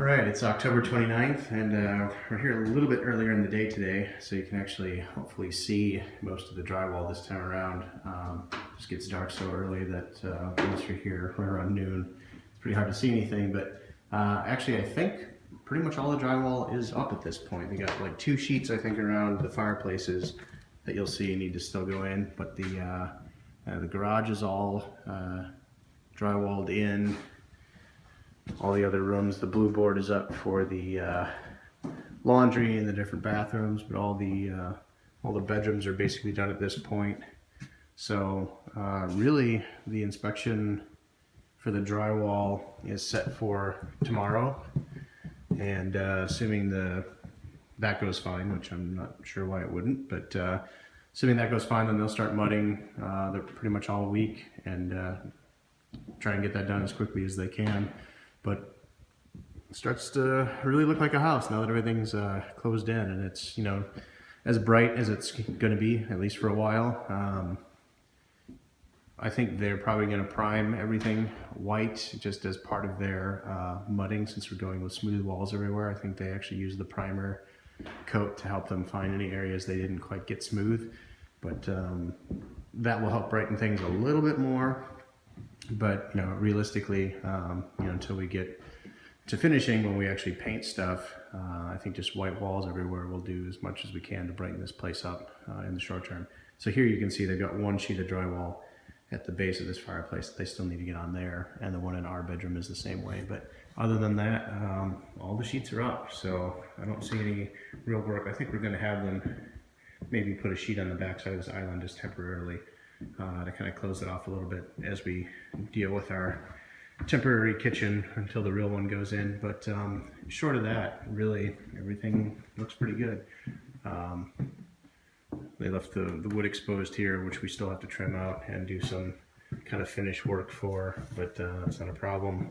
All right, it's October 29th, and we're here a little bit earlier in the day today, so you can actually hopefully see most of the drywall this time around. It just gets dark so early that once you're here right around noon, it's pretty hard to see anything, but actually I think pretty much all the drywall is up at this point. They got like 2 sheets, I think, around the fireplaces that you'll see need to still go in, but the garage is all drywalled in. All the other rooms, the blue board is up for the laundry and the different bathrooms, but all the bedrooms are basically done at this point. So really the inspection for the drywall is set for tomorrow, and assuming that goes fine, which I'm not sure why it wouldn't, but assuming that goes fine, then they'll start mudding. They're pretty much all week, and try and get that done as quickly as they can. But it starts to really look like a house now that everything's closed in, and it's, you know, as bright as it's going to be, at least for a while. I think they're probably going to prime everything white just as part of their mudding, since we're going with smooth walls everywhere. I think they actually use the primer coat to help them find any areas they didn't quite get smooth, but that will help brighten things a little bit more. But you know, realistically, you know, until we get to finishing, when we actually paint stuff, I think just white walls everywhere will do as much as we can to brighten this place up in the short term. So here you can see they've got 1 sheet of drywall at the base of this fireplace that they still need to get on there, and the one in our bedroom is the same way. But other than that, all the sheets are up, so I don't see any real work. I think we're going to have them maybe put a sheet on the back side of this island just temporarily, to kind of close it off a little bit as we deal with our temporary kitchen until the real one goes in. But short of that, really everything looks pretty good. They left the wood exposed here, which we still have to trim out and do some kind of finish work for, but that's not a problem.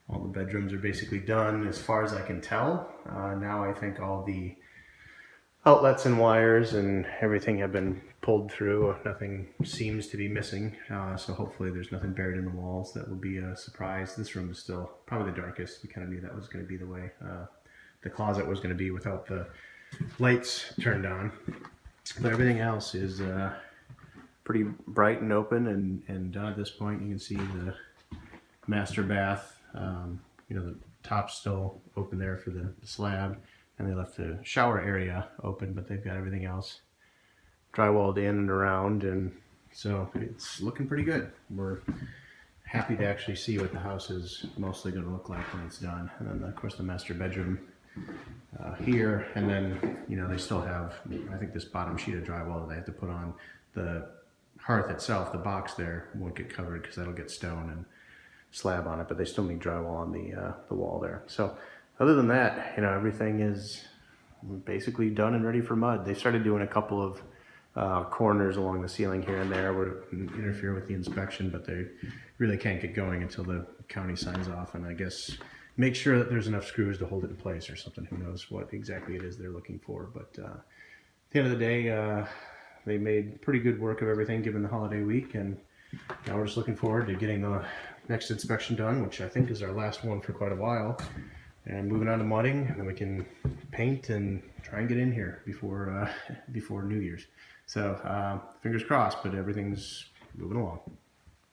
All the bedrooms are basically done as far as I can tell. Now I think all the outlets and wires and everything have been pulled through. Nothing seems to be missing, so hopefully there's nothing buried in the walls that will be a surprise. This room is still probably the darkest. We kind of knew that was going to be the way the closet was going to be without the lights turned on, but everything else is pretty bright and open, and at this point you can see the master bath. You know, the top's still open there for the slab, and they left the shower area open, but they've got everything else drywalled in and around, and so it's looking pretty good. We're happy to actually see what the house is mostly going to look like when it's done. And then of course the master bedroom here, and then, you know, they still have, I think, this bottom sheet of drywall that they have to put on. The hearth itself, the box there, won't get covered because that'll get stone and slab on it, but they still need drywall on the wall there. So other than that, you know, everything is basically done and ready for mud. They started doing a couple of corners along the ceiling here and there would interfere with the inspection, but they really can't get going until the county signs off, and I guess make sure that there's enough screws to hold it in place or something. Who knows what exactly it is they're looking for, but at the end of the day, they made pretty good work of everything given the holiday week, and now we're just looking forward to getting the next inspection done, which I think is our last one for quite a while, and moving on to mudding, and then we can paint and try and get in here before New Year's. So fingers crossed, but everything's moving along.